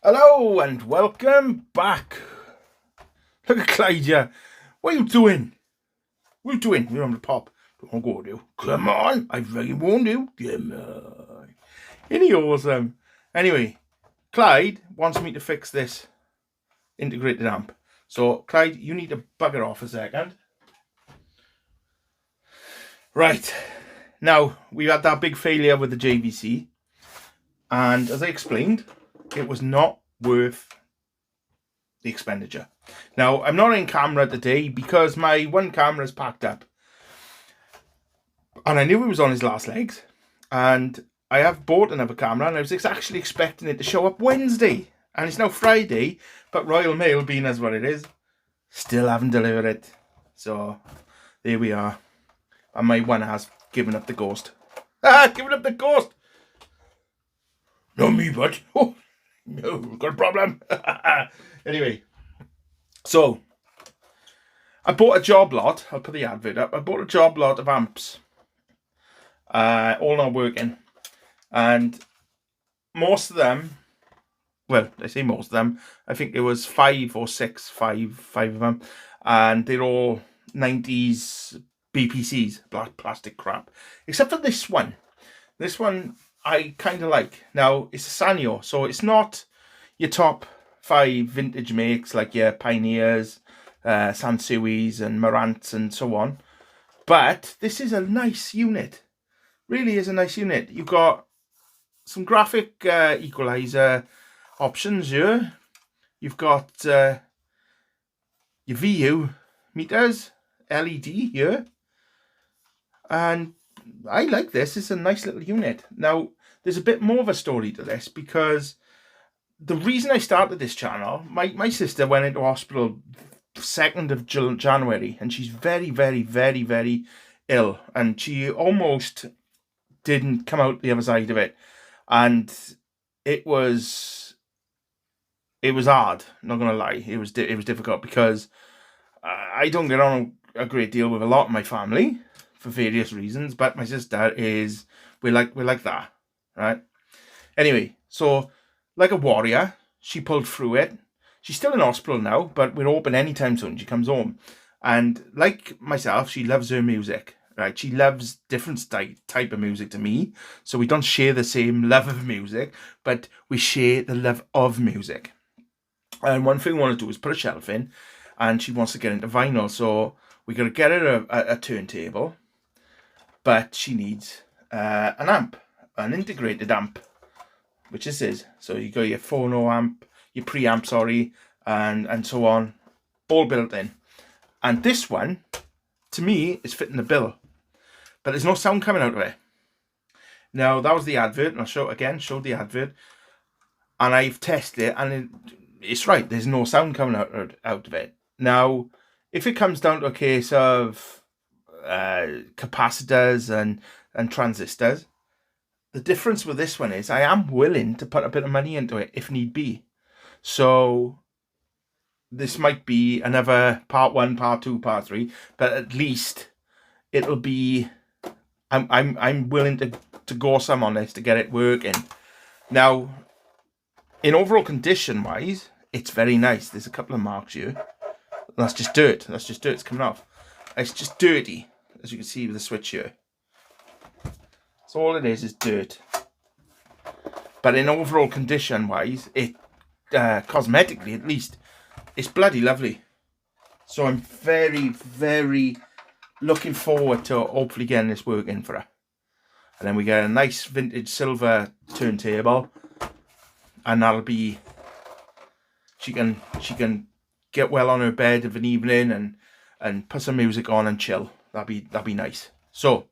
Hello and welcome back. Look at Clyde here. What are you doing? What are you doing? You're on the pop. Don't go, do. Come on. I really warned you. Come on. Isn't he awesome? Anyway, Clyde wants me to fix this integrated amp. So, Clyde, you need to bugger off a second. Right. Now, we had that big failure with the JVC. And as I explained, it was not worth the expenditure. Now, I'm not in camera today because my one camera is packed up. And I knew he was on his last legs. And I have bought another camera and I was actually expecting it to show up Wednesday. And it's now Friday, but Royal Mail, being as what it is, still haven't delivered it. So, there we are. And my one has given up the ghost. Given up the ghost! Not me, but... Oh, no, got a problem. Anyway, so I bought a job lot. I'll put the advert up. I bought a job lot of amps, all not working, and most of them, well, I say most of them, I think there was five of them, and they're all 90s BPCs, black plastic crap, except for this one. This one I kind of like. Now, it's a Sanyo, so it's not your top 5 vintage makes like your Pioneers, Sansuis and Marantz and so on. But this is a nice unit. Really is a nice unit. You've got some graphic equalizer options here. You've got your VU meters, LED here. And I like this. It's a nice little unit. Now, there's a bit more of a story to this because the reason I started this channel, my sister went into hospital 2nd of January and she's very, very, very, very ill. And she almost didn't come out the other side of it. And it was hard, not going to lie. It was difficult because I don't get on a great deal with a lot of my family for various reasons, but my sister is, we're like that, right? Anyway, so like a warrior, she pulled through it. She's still in hospital now, but we're open anytime soon. She comes home, and like myself, she loves her music, right? She loves different type of music to me, so we don't share the same love of music, but we share the love of music. And one thing we want to do is put a shelf in, and she wants to get into vinyl, so we got to get her a turntable. But she needs an amp, an integrated amp, which this is. So you got your phono amp, your preamp, sorry, and so on, all built in. And this one, to me, is fitting the bill. But there's no sound coming out of it. Now, that was the advert, and I'll show it again, showed the advert. And I've tested it, and it's right, there's no sound coming out of it. Now, if it comes down to a case of capacitors and transistors, the difference with this one is I am willing to put a bit of money into it if need be. So this might be another part 1, part 2, part 3, but at least it'll be, I'm willing to go some on this to get it working. Now, in overall condition wise, it's very nice. There's a couple of marks here. That's just dirt. That's just dirt. It's coming off. It's just dirty, as you can see with the switch here. So all it is dirt. But in overall condition wise, it cosmetically at least, it's bloody lovely. So I'm very, very looking forward to hopefully getting this working for her. And then we get a nice vintage silver turntable, and that'll be, she can get well on her bed of an evening and put some music on and chill. That'd be nice. So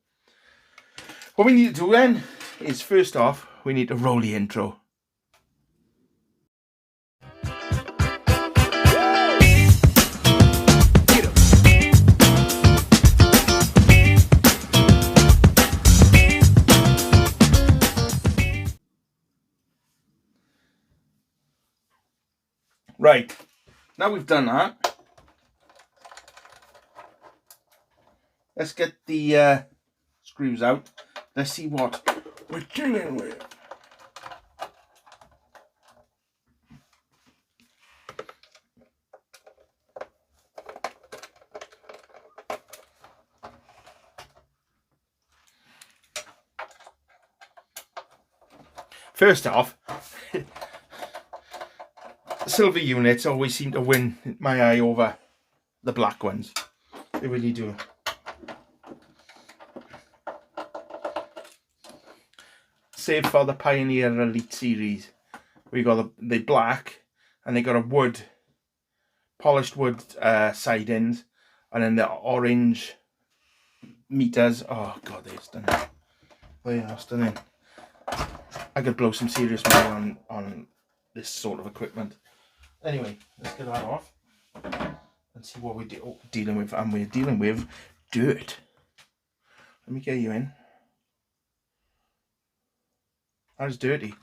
what we need to do then is, first off, we need to roll the intro. Right, now we've done that, let's get the screws out. Let's see what we're dealing with. First off, silver units always seem to win my eye over the black ones. They really do. Save for the Pioneer Elite series. We got the black, and they got a wood, polished wood sidings, and then the orange meters. Oh god, they're stunning. They are stunning. I could blow some serious money on this sort of equipment. Anyway, let's get that off and see what we're dealing with. And we're dealing with dirt. Let me get you in. That is dirty.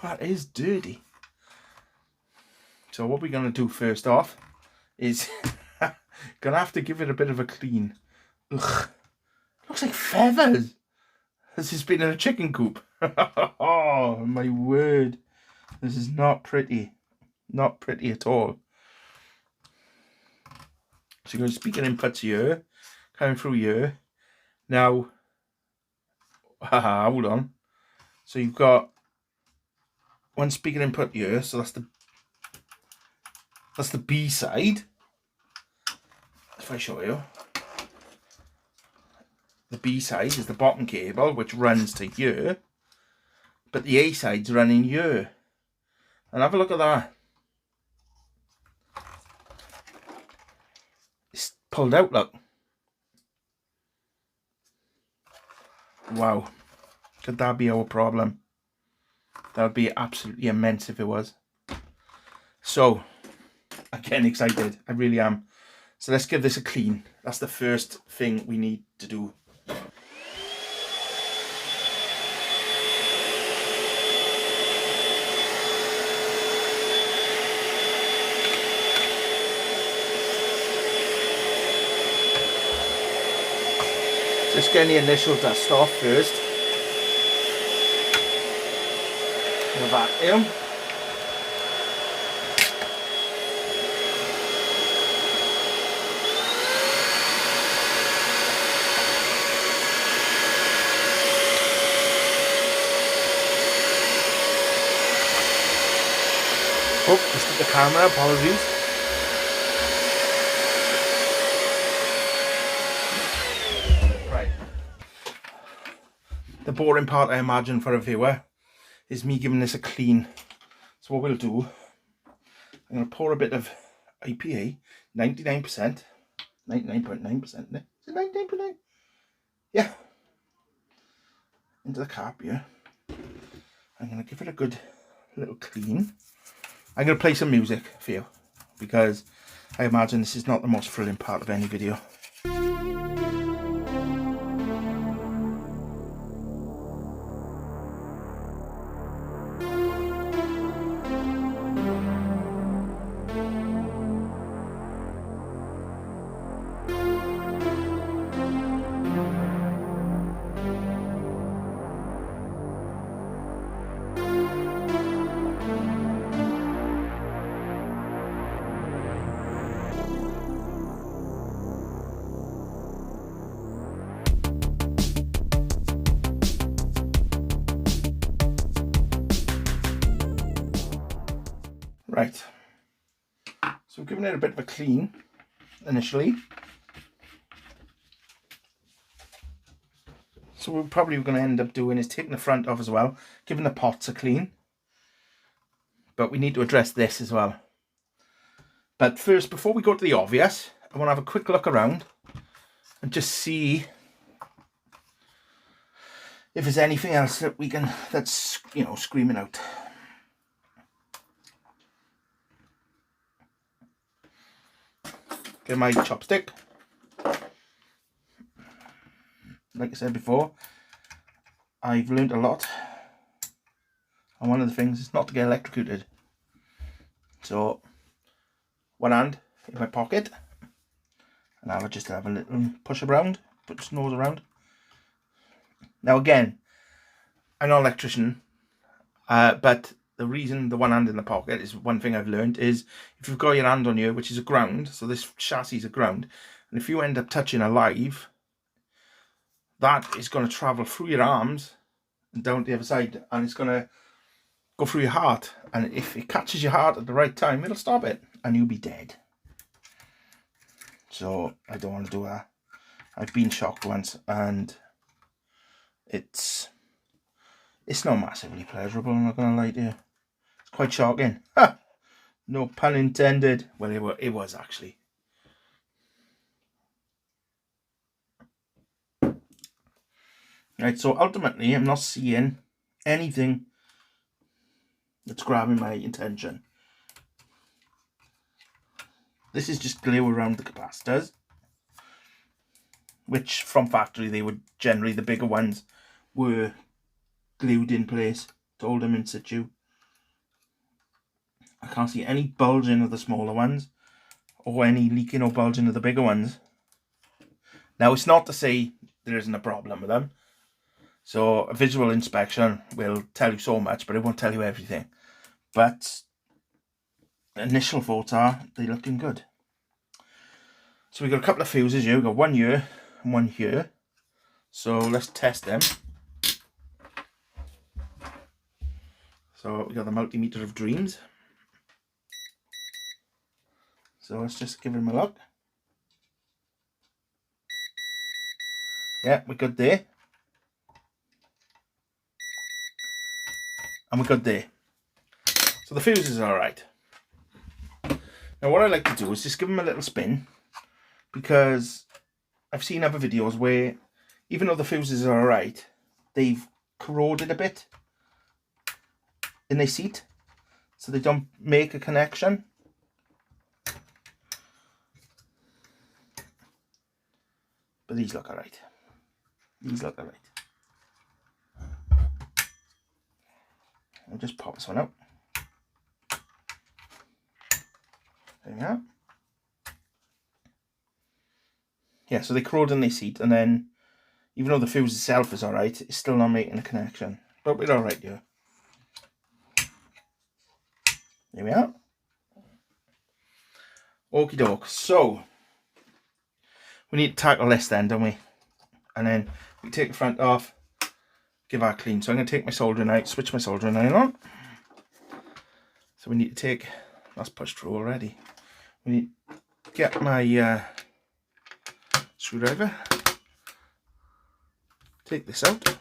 That is dirty. So what we're going to do first off is going to have to give it a bit of a clean. Ugh. Looks like feathers. This has been in a chicken coop. Oh my word. This is not pretty. Not pretty at all. So you're going to speaker inputs here. Coming through here. Now, hold on. So you've got one speaker input here, so that's the B side. If I show you, the B side is the bottom cable, which runs to here, but the A side's running here. And have a look at that. It's pulled out, look. Wow. Could that be our problem? That would be absolutely immense if it was. So, I'm getting excited. I really am. So let's give this a clean. That's the first thing we need to do. Just getting the initial dust off first. The vacuum. Oh, just hit the camera, apologies. Right. The boring part, I imagine, for a viewer is me giving this a clean. So what we'll do, I'm going to pour a bit of IPA, 99%, 99.9%, is it 99.9? Yeah. Into the cap here. I'm going to give it a good little clean. I'm going to play some music for you, because I imagine this is not the most thrilling part of any video. Right, so we're giving it a bit of a clean initially. So we're probably going to end up doing is taking the front off as well, giving the pots a clean. But we need to address this as well. But first, before we go to the obvious, I want to have a quick look around and just see if there's anything else that we can, that's, you know, screaming out. Get my chopstick. Like I said before, I've learned a lot, and one of the things is not to get electrocuted. So one hand in my pocket, and I'll just have a little push around, put the nose around. Now again, I'm not an electrician, but the reason the one hand in the pocket is one thing I've learned is if you've got your hand on here, which is a ground, so this chassis is a ground, and if you end up touching a live, that is going to travel through your arms and down to the other side, and it's going to go through your heart, and if it catches your heart at the right time, it'll stop it and you'll be dead. So I don't want to do that. I've been shocked once, and it's not massively pleasurable, I'm not gonna lie to you. It's quite shocking. Ha! No pun intended. Well, it was actually. Right, so ultimately I'm not seeing anything that's grabbing my attention. This is just glue around the capacitors, which from factory they would generally, the bigger ones were glued in place to hold them in situ. I can't see any bulging of the smaller ones or any leaking or bulging of the bigger ones. Now, it's not to say there isn't a problem with them. So a visual inspection will tell you so much, but it won't tell you everything. But initial thoughts are they're looking good. So we've got a couple of fuses here. We've got one here and one here. So let's test them. So we got the multimeter of dreams. So let's just give him a look. Yeah, we're good there. And we're good there. So the fuses are alright. Now what I like to do is just give them a little spin, because I've seen other videos where even though the fuses are alright, they've corroded a bit in their seat, so they don't make a connection. But these look alright. These look alright. I'll just pop this one out. There we are. Yeah, so they corrode in their seat, and then even though the fuse itself is alright, it's still not making a connection. But we're alright here. There we are. Okie doke. So we need to tackle this then, don't we? And then we take the front off, give that a clean. So I'm going to take my soldering iron, switch my soldering iron on. So we need to take, that's pushed through already. We need to get my screwdriver, take this out.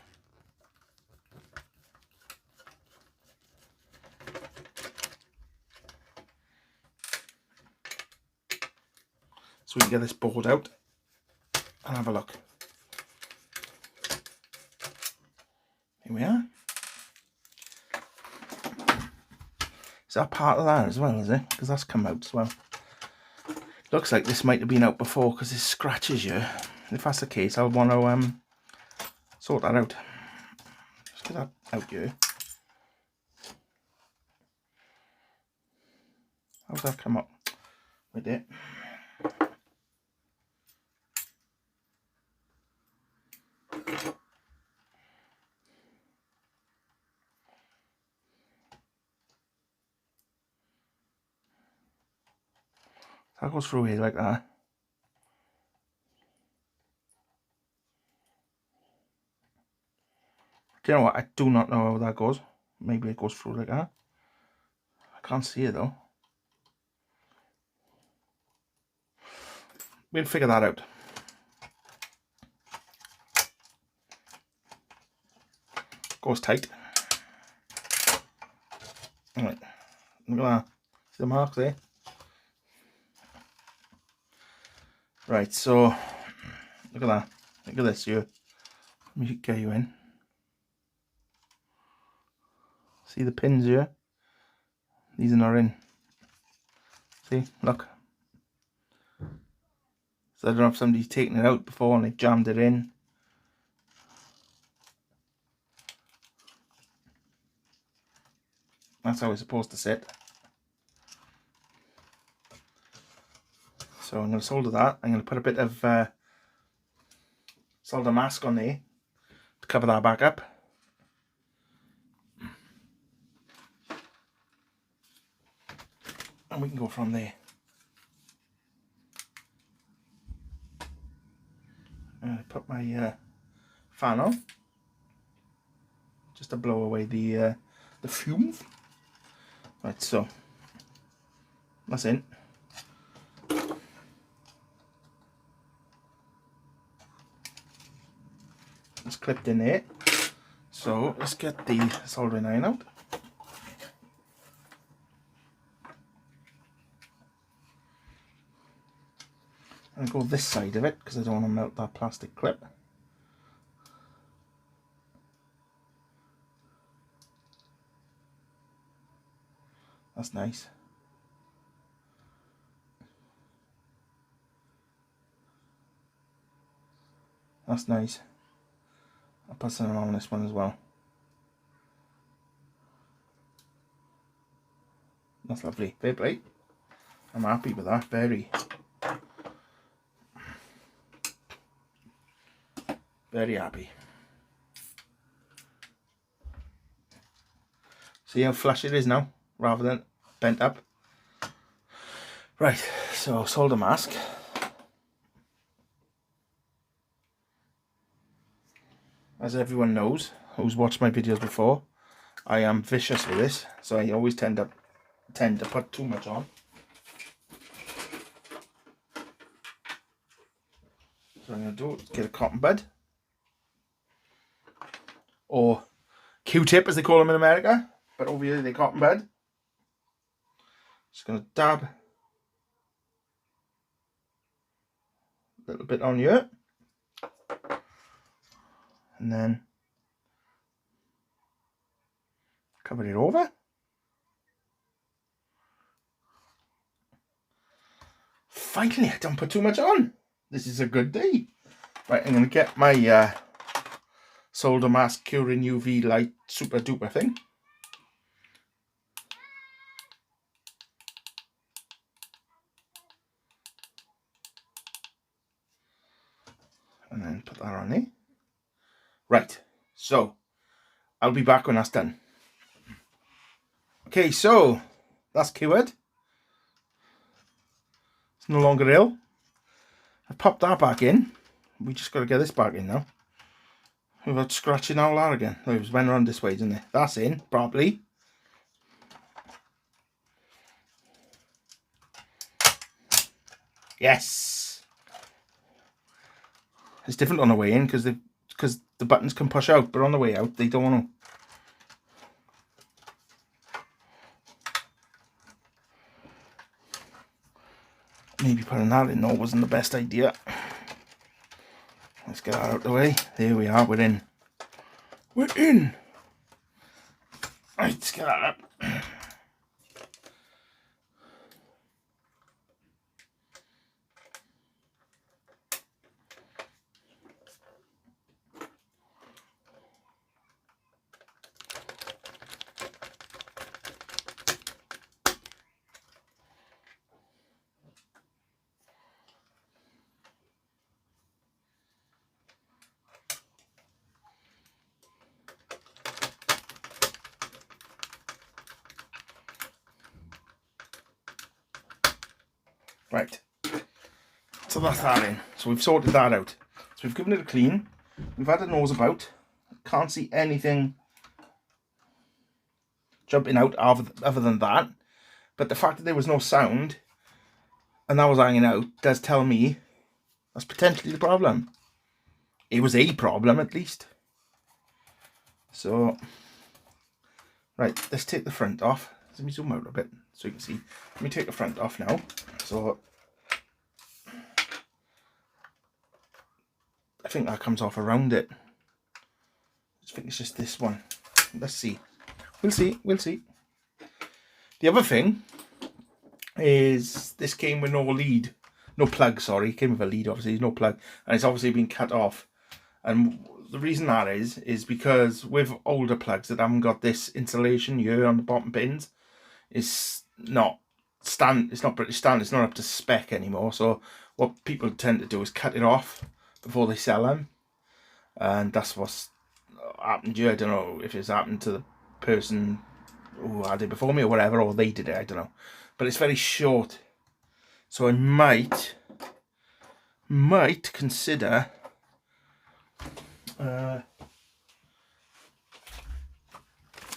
So we can get this board out and have a look. Here we are. Is that part of that as well, is it? Because that's come out as well. Looks like this might have been out before because there's scratches here. If that's the case, I'll want to sort that out. Just get that out here. How's that come up with it? That goes through here like that. Do you know what? I do not know how that goes. Maybe it goes through like that. I can't see it though. We'll figure that out. Goes tight. Alright. Look at that. See the mark there? Right, so look at that. Look at this here. Let me get you in. See the pins here? These are not in. See, look. So I don't know if somebody's taken it out before and they jammed it in. That's how it's supposed to sit. So I'm going to solder that. I'm going to put a bit of solder mask on there to cover that back up. And we can go from there. Put my fan on, just to blow away the the fumes. Right, so that's in. It's clipped in there. So let's get the soldering iron out. And go this side of it because I don't want to melt that plastic clip. That's nice. That's nice. I'll put some on this one as well. That's lovely. Fair play. I'm happy with that. Very. Very happy. See how flush it is now, rather than bent up. Right, so solder mask. As everyone knows, who's watched my videos before, I am vicious with this, so I always tend to put too much on. So I'm going to do is get a cotton bud, or Q-tip as they call them in America, but over here they're cotton bud. Just going to dab a little bit on here, and then cover it over. Finally, I don't put too much on. This is a good day. Right, I'm going to get my solder mask curing UV light super duper thing. And then put that on there. Right, so I'll be back when that's done. Okay, so that's cured. It's no longer ill. I've popped that back in. We just got to get this back in now. Without scratching all that again. Oh, it was went around this way, didn't it? That's in properly. Yes. It's different on the way in because the buttons can push out, but on the way out they don't want to. Maybe putting that in though wasn't the best idea. Let's get that out of the way. There we are, we're in. We're in! Right, let's get that up. Right, so that's that in. So we've sorted that out. So we've given it a clean. We've had a nose about. Can't see anything jumping out other than that. But the fact that there was no sound and that was hanging out does tell me that's potentially the problem. It was a problem at least. So, right, let's take the front off. Let me zoom out a bit so you can see. Let me take the front off now. So, I think that comes off around it. I think it's just this one. Let's see. We'll see. We'll see. The other thing is this came with no lead. No plug, sorry. It came with a lead, obviously. No plug. And it's obviously been cut off. And the reason that is because with older plugs that haven't got this insulation here on the bottom pins, it's not British standard, it's not up to spec anymore. So what people tend to do is cut it off before they sell them. And that's what's happened here. I don't know if it's happened to the person who had it before me or whatever, or they did it, I don't know. But it's very short. So I might consider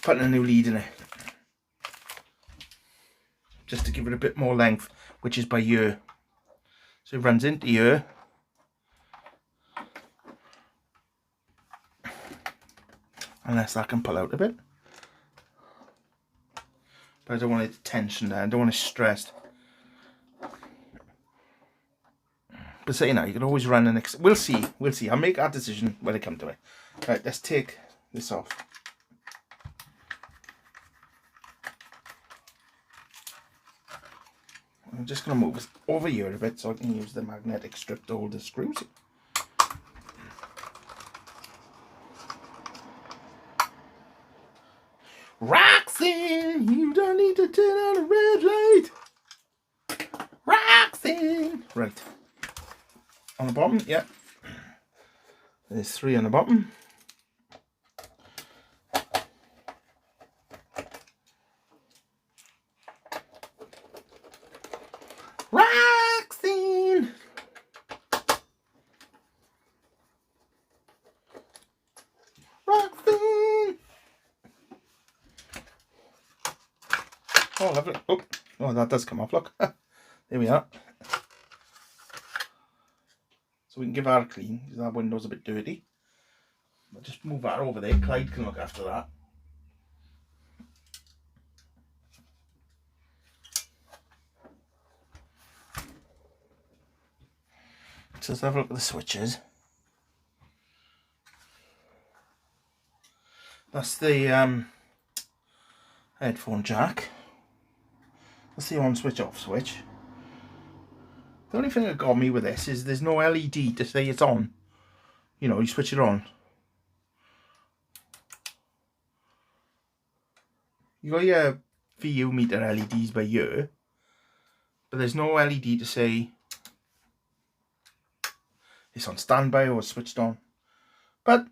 putting a new lead in it, just to give it a bit more length, which is by ear. So it runs into ear. Unless that can pull out a bit. But I don't want it tension there, I don't want it stressed. But say, you know, you can always run an we'll see, I'll make that decision when I come to it. Right, let's take this off. I'm just going to move it over here a bit so I can use the magnetic strip to hold the screws. Roxanne, you don't need to turn on a red light. Roxanne. Right. On the bottom, yeah. There's 3 on the bottom. Roxanne. Roxanne. Oh, lovely. Oh, that does come off, look. There we are. So we can give that a clean, because that window's a bit dirty. I'll just move that over there, Clyde can look after that. So let's have a look at the switches. That's the headphone jack. That's the on switch, off switch. The only thing that got me with this is there's no LED to say it's on. You know, you switch it on. You got your VU meter LEDs by ear, but there's no LED to say it's on standby or switched on. But,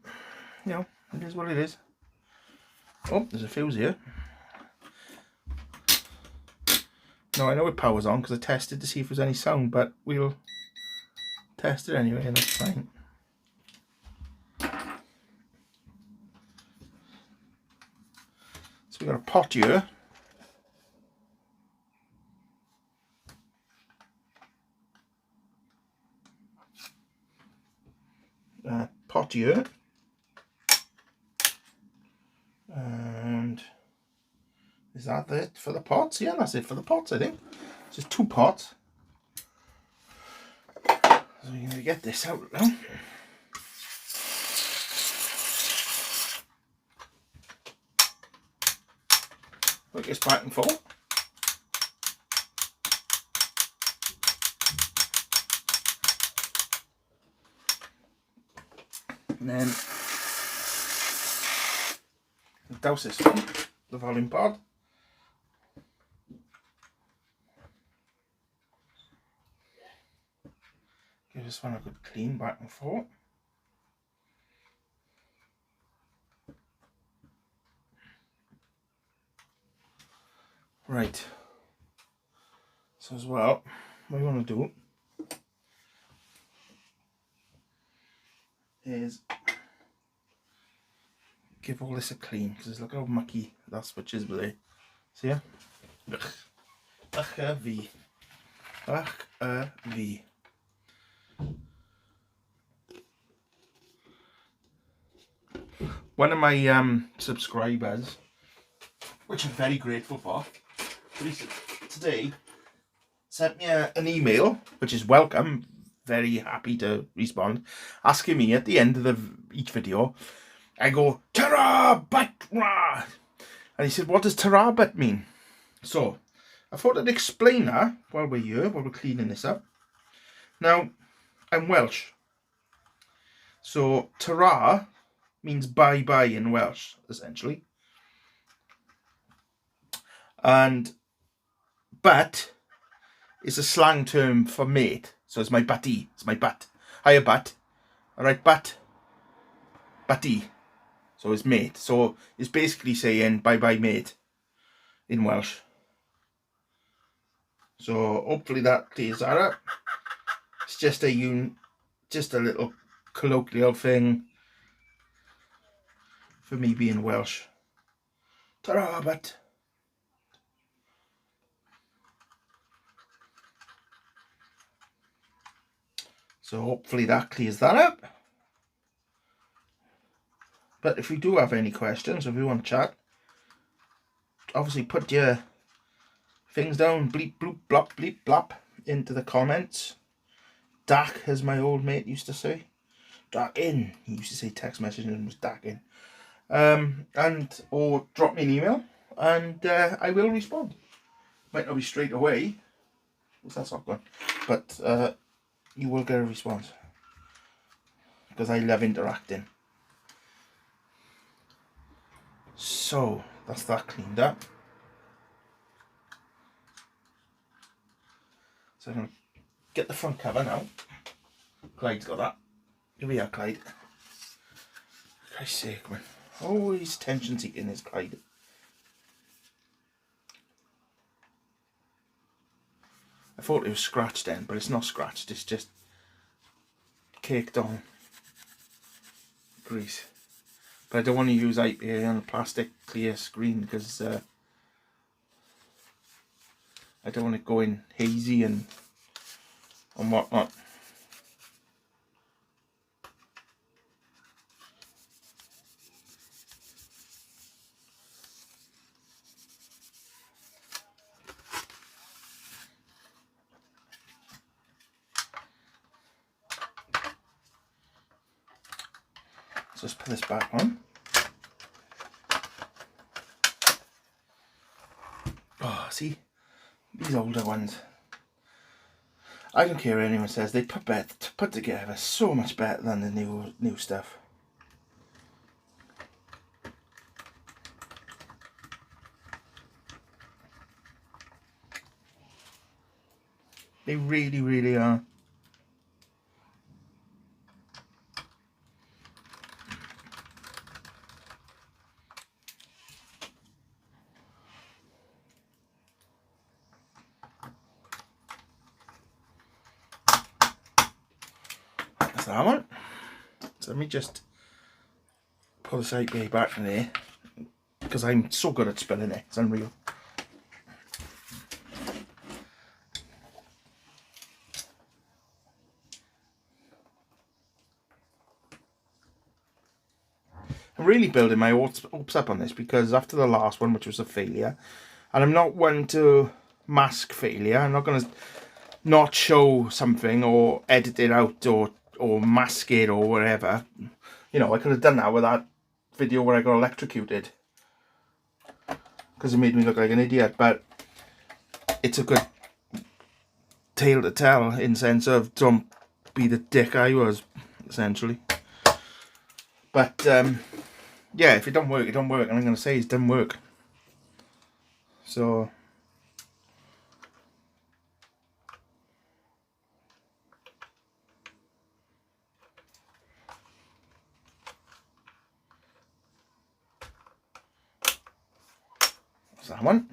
you know, it is what it is. Oh, there's a fuse here. No, I know it powers on because I tested to see if there's any sound, but we'll test it anyway and that's fine. So we got a pot here. Pot here. And is that it for the pots? Yeah, that's it for the pots, I think. It's just 2 pots. So we're going to get this out now. Work this back and forth. And then douse this one, the volume pod. Give this one a good clean back and forth. Right. So as well, what we want to do is give all this a clean, because look how mucky that switch is with it. See ya? Ach a V. Ach a V. One of my subscribers, which I'm very grateful for, today sent me an email, which is welcome, very happy to respond, asking me at the end of each video, I go, Tarabat! And he said, what does Tarabat mean? So, I thought I'd explain that while we're here, while we're cleaning this up. Now, I'm Welsh. So, Tara means bye-bye in Welsh, essentially. And but is a slang term for mate. So it's my butty, it's my butt. Hiya butt. Alright, butt. Butty. So it's mate. So it's basically saying bye-bye mate in Welsh. So hopefully that clears that up. It's just a little colloquial thing for me being Welsh. Ta-ra, but so hopefully that clears that up. But if you do have any questions, if you want to chat, obviously put your things down, bleep bloop blop bleep blop, into the comments. Dack, as my old mate used to say. Dack in. He used to say text messaging was dack in. And or drop me an email and I will respond. Might not be straight away, because that's not good, but you will get a response because I love interacting. So that's that cleaned up. So I'm going to get the front cover now. Clyde's got that. Here we are, Clyde. For Christ's sake, man. Always attention seeking is Clyde. I thought it was scratched then, but it's not scratched, it's just caked on grease. But I don't want to use IPA on a plastic clear screen because I don't want it going hazy and whatnot. So let's put this back on. Oh, see, these older ones, I don't care what anyone says, they put together so much better than the new stuff. They really, really are. That's that one. So let me just pull this IPA back in there because I'm so good at spilling it, it's unreal. I'm really building my hopes up on this because after the last one, which was a failure, and I'm not one to mask failure, I'm not going to not show something or edit it out or mask it or whatever. You know, I could have done that with that video where I got electrocuted because it made me look like an idiot, but it's a good tale to tell in sense of don't be the dick I was, essentially. But yeah, if it don't work, it don't work, and I'm going to say it didn't work. So that's that one.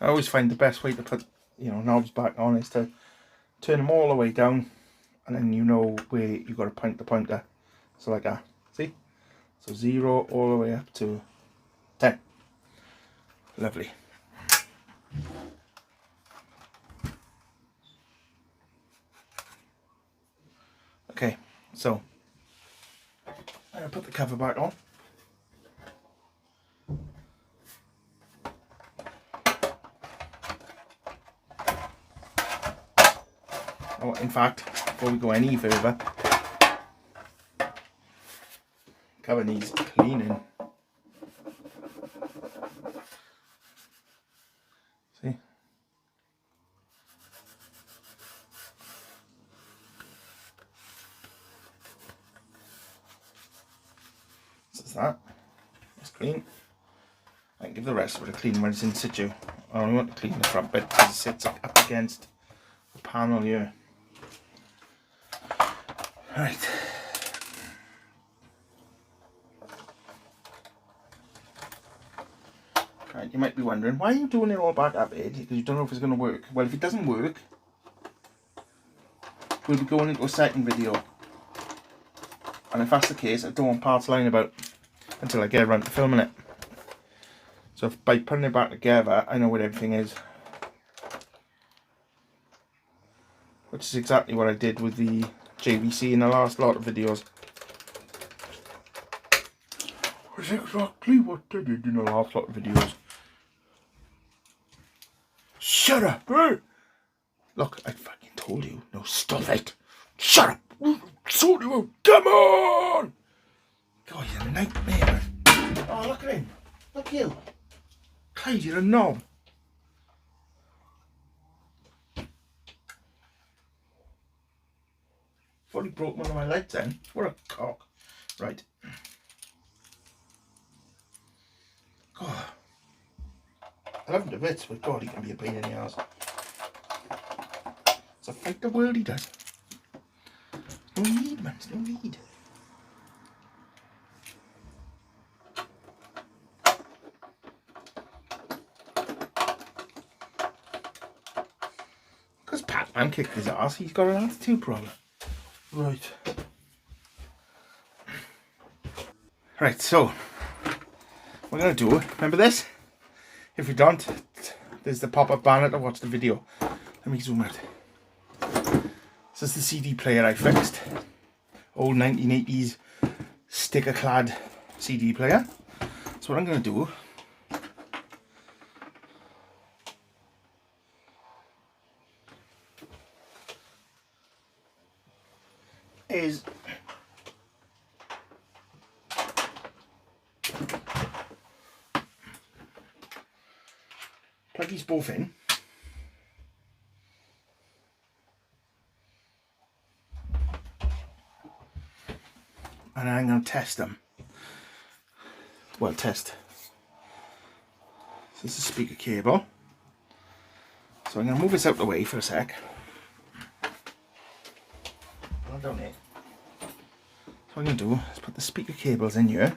I always find the best way to put, you know, knobs back on is to turn them all the way down, and then you know where you got to point the pointer. So like that, see? So 0 all the way up to 10. Lovely. Okay, so I'm going to put the cover back on. Oh, in fact, before we go any further, cover needs cleaning. See? So that's that. It's clean. I can give the rest of it a clean when it's in situ. I only want to clean the front bit because it sits up against the panel here. Right. Right, you might be wondering, why are you doing it all back up, Ed? Because you don't know if it's going to work. Well, if it doesn't work, we'll be going into a second video. And if that's the case, I don't want parts lying about until I get around to filming it. So if, by putting it back together, I know where everything is. Which is exactly what I did with the JVC in the last lot of videos. Which is exactly what I did in the last lot of videos. Shut up! Look, I fucking told you. No, stop it! Shut up! Sort you out! Come on! God, you're a nightmare. Oh, look at him. Look at you. Clyde, you're a knob. Fully broke one of my legs then. What a cock. Right. God. I love him to bits, but God, he can be a pain in the ass. It's a fight the world he does. No need, man. No need. Because Pac-Man kicked his ass, he's got an attitude problem. Right. Right, so we're going to do, remember this? If you don't, there's the pop-up banner to watch the video. Let me zoom out. This is the CD player I fixed. Old 1980s sticker-clad CD player. So what I'm going to do is plug these both in. And I'm going to test them. Well, test. This is the speaker cable. So I'm going to move this out of the way for a sec. Down here. So what I'm going to do is put the speaker cables in here.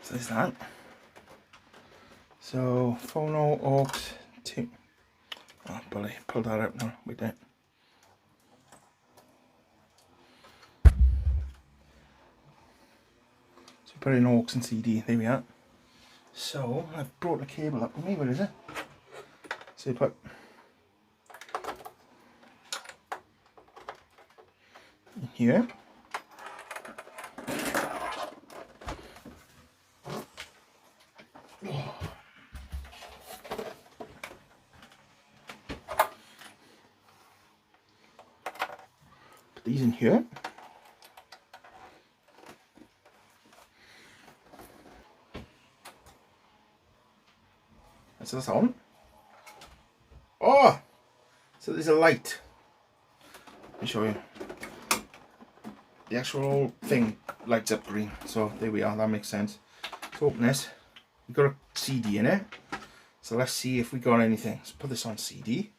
So there's that. So phono aux 2. Oh, bully, pull that out now. Wait there. So put in aux and CD. There we are. So I've brought the cable up with me. Where is it? So you put in here. Put these in here. So that's on. Oh! So there's a light. Let me show you. The actual thing lights up green. So there we are, that makes sense. So open this. We've got a CD in it. So let's see if we got anything. Let's put this on CD.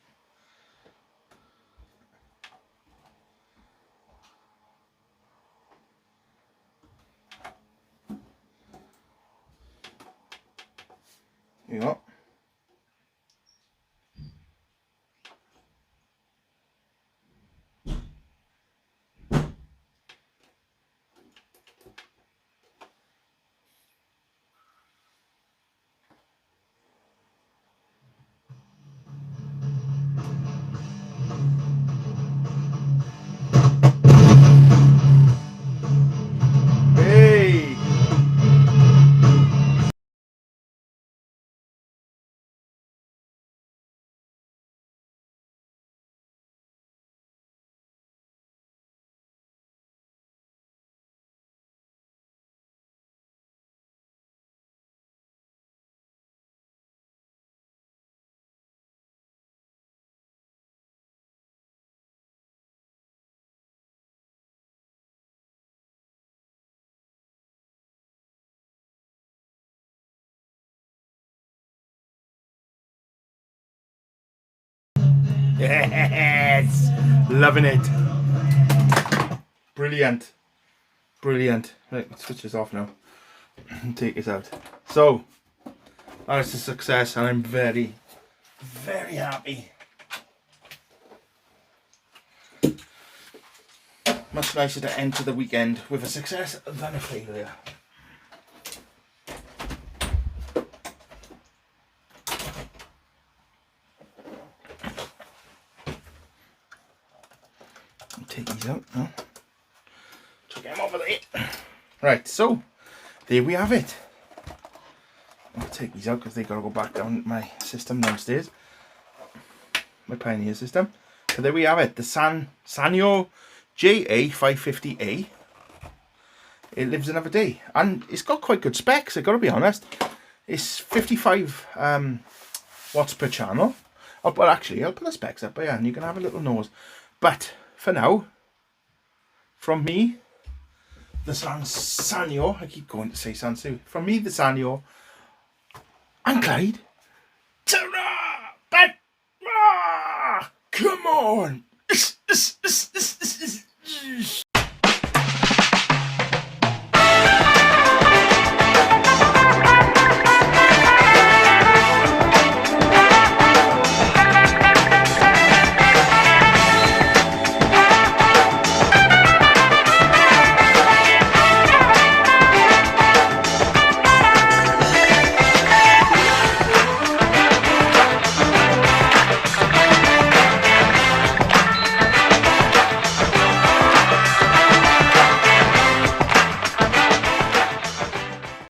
Here we go. Yes! Loving it. Brilliant. Brilliant. Right, let's switch this off now and take this out. So, that's a success and I'm very, very happy. Much nicer to enter the weekend with a success than a failure. I'll take these out now. Chuck them over there. Right, so there we have it. I'll take these out because they got to go back down my system downstairs. My Pioneer system. So there we have it. The Sanyo JA550A. It lives another day. And it's got quite good specs, I've got to be honest. It's 55 watts per channel. Oh, well, actually, I'll put the specs up and you can have a little nose. But for now, from me, the Sanyo, I keep going to say Sansu. From me, the Sanyo, and Clyde. Ta-ra! But, come on!